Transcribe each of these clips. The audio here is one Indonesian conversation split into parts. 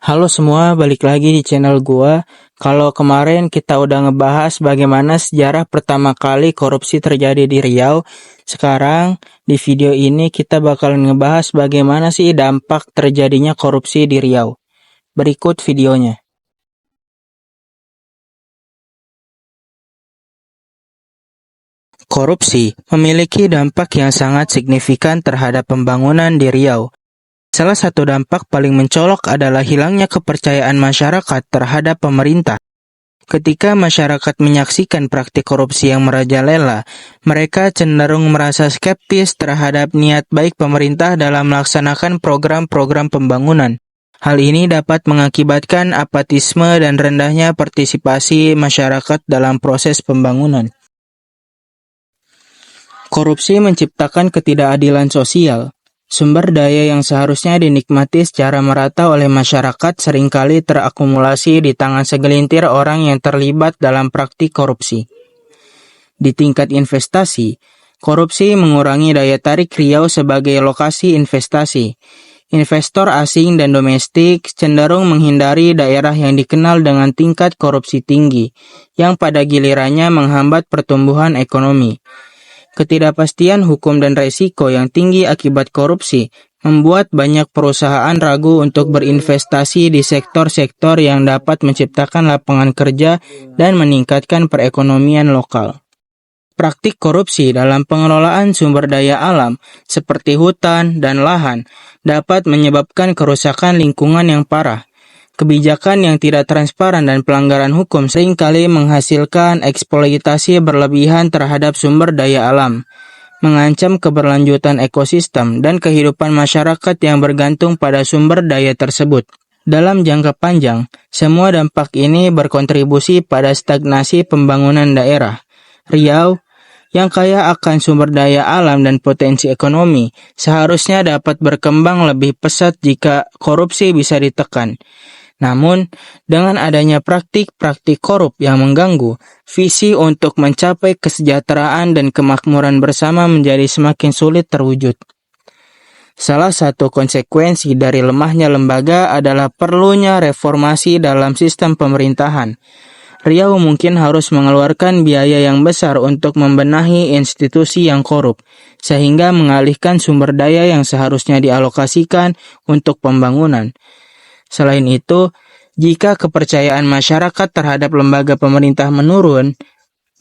Halo semua, balik lagi di channel gua. Kalau kemarin kita udah ngebahas bagaimana sejarah pertama kali korupsi terjadi di Riau, sekarang di video ini kita bakalan ngebahas bagaimana sih dampak terjadinya korupsi di Riau. Berikut videonya. Korupsi memiliki dampak yang sangat signifikan terhadap pembangunan di Riau. Salah satu dampak paling mencolok adalah hilangnya kepercayaan masyarakat terhadap pemerintah. Ketika masyarakat menyaksikan praktik korupsi yang merajalela, mereka cenderung merasa skeptis terhadap niat baik pemerintah dalam melaksanakan program-program pembangunan. Hal ini dapat mengakibatkan apatisme dan rendahnya partisipasi masyarakat dalam proses pembangunan. Korupsi menciptakan ketidakadilan sosial. Sumber daya yang seharusnya dinikmati secara merata oleh masyarakat seringkali terakumulasi di tangan segelintir orang yang terlibat dalam praktik korupsi. Di tingkat investasi, korupsi mengurangi daya tarik Riau sebagai lokasi investasi. Investor asing dan domestik cenderung menghindari daerah yang dikenal dengan tingkat korupsi tinggi, yang pada gilirannya menghambat pertumbuhan ekonomi. Ketidakpastian hukum dan resiko yang tinggi akibat korupsi membuat banyak perusahaan ragu untuk berinvestasi di sektor-sektor yang dapat menciptakan lapangan kerja dan meningkatkan perekonomian lokal. Praktik korupsi dalam pengelolaan sumber daya alam seperti hutan dan lahan dapat menyebabkan kerusakan lingkungan yang parah. Kebijakan yang tidak transparan dan pelanggaran hukum seringkali menghasilkan eksploitasi berlebihan terhadap sumber daya alam, mengancam keberlanjutan ekosistem dan kehidupan masyarakat yang bergantung pada sumber daya tersebut. Dalam jangka panjang, semua dampak ini berkontribusi pada stagnasi pembangunan daerah. Riau, yang kaya akan sumber daya alam dan potensi ekonomi, seharusnya dapat berkembang lebih pesat jika korupsi bisa ditekan. Namun, dengan adanya praktik-praktik korup yang mengganggu, visi untuk mencapai kesejahteraan dan kemakmuran bersama menjadi semakin sulit terwujud. Salah satu konsekuensi dari lemahnya lembaga adalah perlunya reformasi dalam sistem pemerintahan. Riau mungkin harus mengeluarkan biaya yang besar untuk membenahi institusi yang korup, sehingga mengalihkan sumber daya yang seharusnya dialokasikan untuk pembangunan. Selain itu, jika kepercayaan masyarakat terhadap lembaga pemerintah menurun,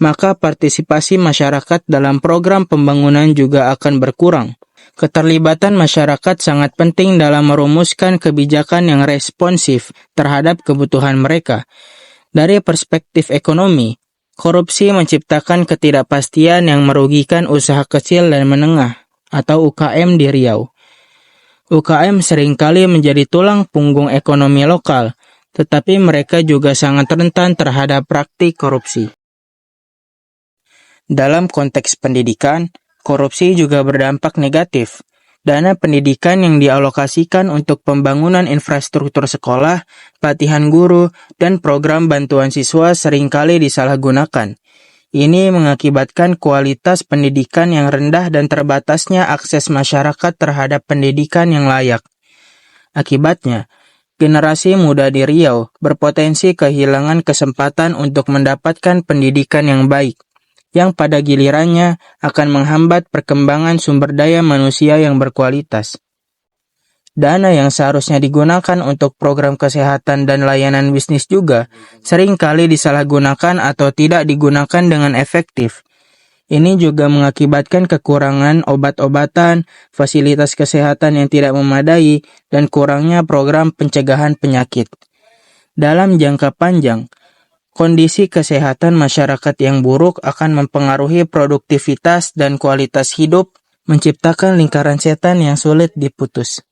maka partisipasi masyarakat dalam program pembangunan juga akan berkurang. Keterlibatan masyarakat sangat penting dalam merumuskan kebijakan yang responsif terhadap kebutuhan mereka. Dari perspektif ekonomi, korupsi menciptakan ketidakpastian yang merugikan usaha kecil dan menengah atau UKM di Riau. UKM seringkali menjadi tulang punggung ekonomi lokal, tetapi mereka juga sangat rentan terhadap praktik korupsi. Dalam konteks pendidikan, korupsi juga berdampak negatif. Dana pendidikan yang dialokasikan untuk pembangunan infrastruktur sekolah, pelatihan guru, dan program bantuan siswa seringkali disalahgunakan. Ini mengakibatkan kualitas pendidikan yang rendah dan terbatasnya akses masyarakat terhadap pendidikan yang layak. Akibatnya, generasi muda di Riau berpotensi kehilangan kesempatan untuk mendapatkan pendidikan yang baik, yang pada gilirannya akan menghambat perkembangan sumber daya manusia yang berkualitas. Dana yang seharusnya digunakan untuk program kesehatan dan layanan bisnis juga seringkali disalahgunakan atau tidak digunakan dengan efektif. Ini juga mengakibatkan kekurangan obat-obatan, fasilitas kesehatan yang tidak memadai, dan kurangnya program pencegahan penyakit. Dalam jangka panjang, kondisi kesehatan masyarakat yang buruk akan mempengaruhi produktivitas dan kualitas hidup, menciptakan lingkaran setan yang sulit diputus.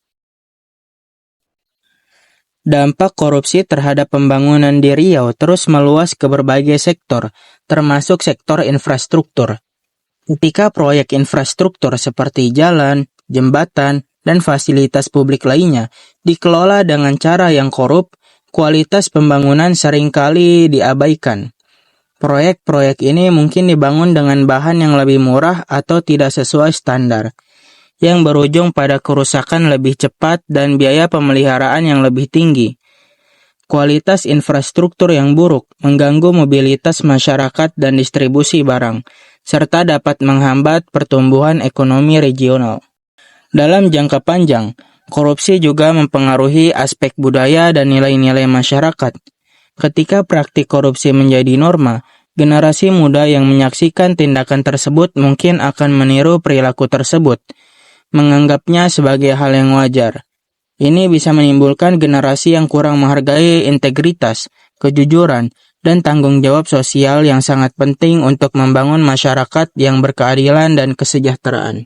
Dampak korupsi terhadap pembangunan di Riau terus meluas ke berbagai sektor, termasuk sektor infrastruktur. Ketika proyek infrastruktur seperti jalan, jembatan, dan fasilitas publik lainnya dikelola dengan cara yang korup, kualitas pembangunan seringkali diabaikan. Proyek-proyek ini mungkin dibangun dengan bahan yang lebih murah atau tidak sesuai standar, yang berujung pada kerusakan lebih cepat dan biaya pemeliharaan yang lebih tinggi. Kualitas infrastruktur yang buruk mengganggu mobilitas masyarakat dan distribusi barang, serta dapat menghambat pertumbuhan ekonomi regional. Dalam jangka panjang, korupsi juga mempengaruhi aspek budaya dan nilai-nilai masyarakat. Ketika praktik korupsi menjadi norma, generasi muda yang menyaksikan tindakan tersebut mungkin akan meniru perilaku tersebut, menganggapnya sebagai hal yang wajar. Ini bisa menimbulkan generasi yang kurang menghargai integritas, kejujuran, dan tanggung jawab sosial yang sangat penting untuk membangun masyarakat yang berkeadilan dan kesejahteraan.